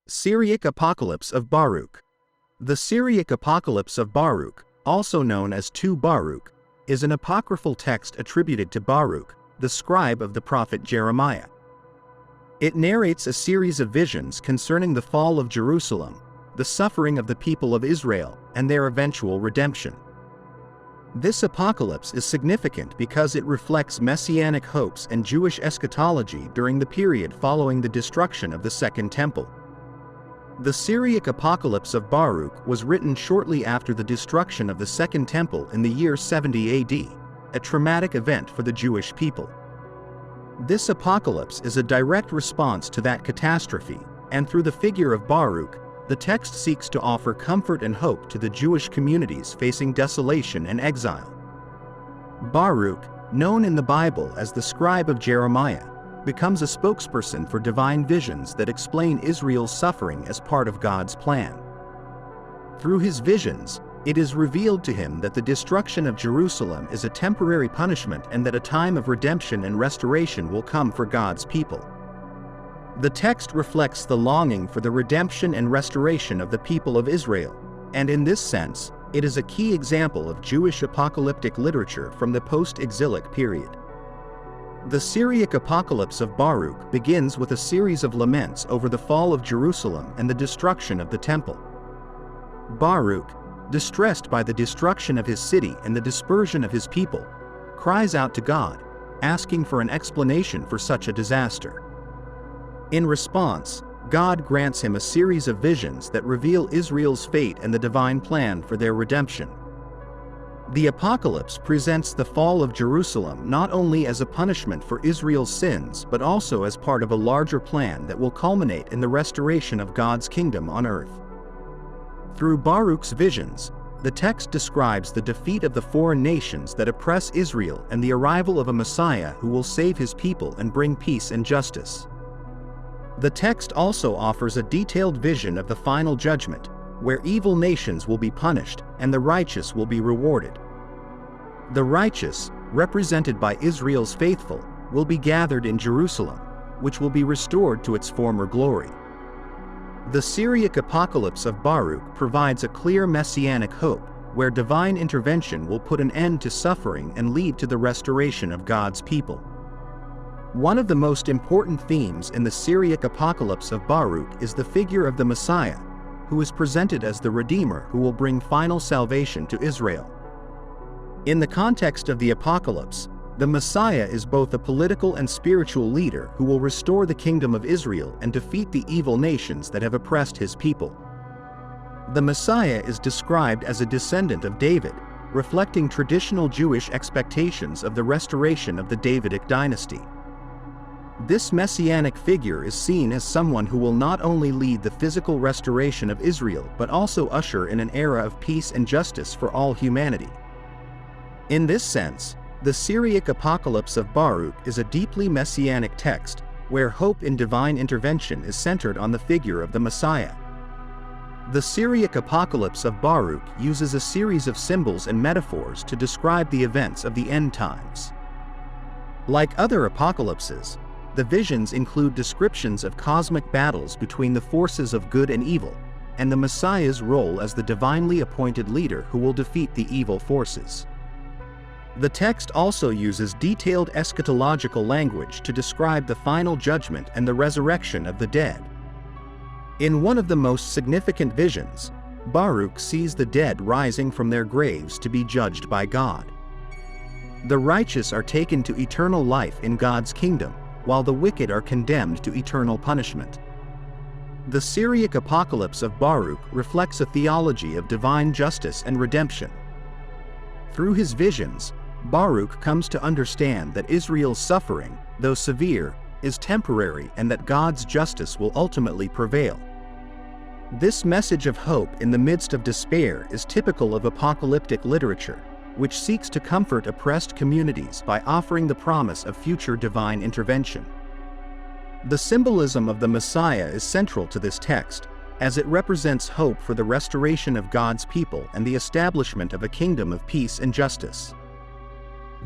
Syriac Apocalypse of Baruch. The Syriac Apocalypse of Baruch, also known as 2 Baruch, is an apocryphal text attributed to Baruch, the scribe of the prophet Jeremiah. It narrates a series of visions concerning the fall of Jerusalem, the suffering of the people of Israel, and their eventual redemption. This apocalypse is significant because it reflects messianic hopes and Jewish eschatology during the period following the destruction of the Second Temple. The Syriac Apocalypse of Baruch was written shortly after the destruction of the Second Temple in the year 70 AD, a traumatic event for the Jewish people. This apocalypse is a direct response to that catastrophe, and through the figure of Baruch, the text seeks to offer comfort and hope to the Jewish communities facing desolation and exile. Baruch, known in the Bible as the scribe of Jeremiah, becomes a spokesperson for divine visions that explain Israel's suffering as part of God's plan. Through his visions, it is revealed to him that the destruction of Jerusalem is a temporary punishment and that a time of redemption and restoration will come for God's people. The text reflects the longing for the redemption and restoration of the people of Israel, and in this sense, it is a key example of Jewish apocalyptic literature from the post-exilic period. The Syriac Apocalypse of Baruch begins with a series of laments over the fall of Jerusalem and the destruction of the temple. Baruch, distressed by the destruction of his city and the dispersion of his people, cries out to God, asking for an explanation for such a disaster. In response, God grants him a series of visions that reveal Israel's fate and the divine plan for their redemption. The apocalypse presents the fall of Jerusalem not only as a punishment for Israel's sins but also as part of a larger plan that will culminate in the restoration of God's kingdom on earth. Through Baruch's visions, the text describes the defeat of the foreign nations that oppress Israel and the arrival of a Messiah who will save his people and bring peace and justice. The text also offers a detailed vision of the final judgment, where evil nations will be punished and the righteous will be rewarded. The righteous, represented by Israel's faithful, will be gathered in Jerusalem, which will be restored to its former glory. The Syriac Apocalypse of Baruch provides a clear messianic hope, where divine intervention will put an end to suffering and lead to the restoration of God's people. One of the most important themes in the Syriac Apocalypse of Baruch is the figure of the Messiah, who is presented as the Redeemer who will bring final salvation to Israel. In the context of the apocalypse, the Messiah is both a political and spiritual leader who will restore the kingdom of Israel and defeat the evil nations that have oppressed his people. The Messiah is described as a descendant of David, reflecting traditional Jewish expectations of the restoration of the Davidic dynasty. This messianic figure is seen as someone who will not only lead the physical restoration of Israel but also usher in an era of peace and justice for all humanity. In this sense, the Syriac Apocalypse of Baruch is a deeply messianic text, where hope in divine intervention is centered on the figure of the Messiah. The Syriac Apocalypse of Baruch uses a series of symbols and metaphors to describe the events of the end times. Like other apocalypses, the visions include descriptions of cosmic battles between the forces of good and evil, and the Messiah's role as the divinely appointed leader who will defeat the evil forces. The text also uses detailed eschatological language to describe the final judgment and the resurrection of the dead. In one of the most significant visions, Baruch sees the dead rising from their graves to be judged by God. The righteous are taken to eternal life in God's kingdom, while the wicked are condemned to eternal punishment. The Syriac Apocalypse of Baruch reflects a theology of divine justice and redemption. Through his visions, Baruch comes to understand that Israel's suffering, though severe, is temporary and that God's justice will ultimately prevail. This message of hope in the midst of despair is typical of apocalyptic literature, which seeks to comfort oppressed communities by offering the promise of future divine intervention. The symbolism of the Messiah is central to this text, as it represents hope for the restoration of God's people and the establishment of a kingdom of peace and justice.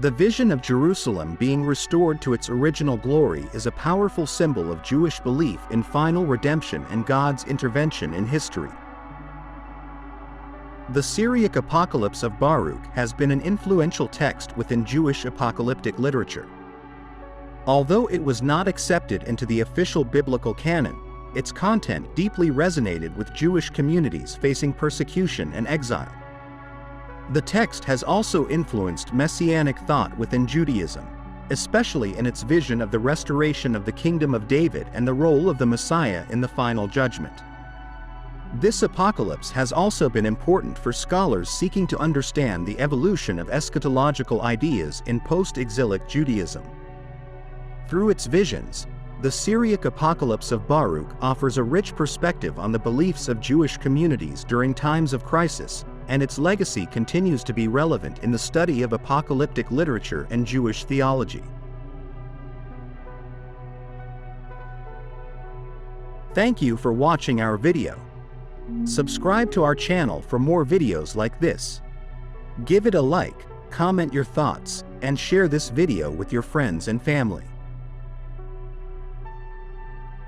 The vision of Jerusalem being restored to its original glory is a powerful symbol of Jewish belief in final redemption and God's intervention in history. The Syriac Apocalypse of Baruch has been an influential text within Jewish apocalyptic literature. Although it was not accepted into the official biblical canon, its content deeply resonated with Jewish communities facing persecution and exile. The text has also influenced messianic thought within Judaism, especially in its vision of the restoration of the kingdom of David and the role of the Messiah in the final judgment. This apocalypse has also been important for scholars seeking to understand the evolution of eschatological ideas in post-exilic Judaism. Through its visions, the Syriac Apocalypse of Baruch offers a rich perspective on the beliefs of Jewish communities during times of crisis, and its legacy continues to be relevant in the study of apocalyptic literature and Jewish theology. Thank you for watching our video. Subscribe to our channel for more videos like this. Give it a like, comment your thoughts, and share this video with your friends and family.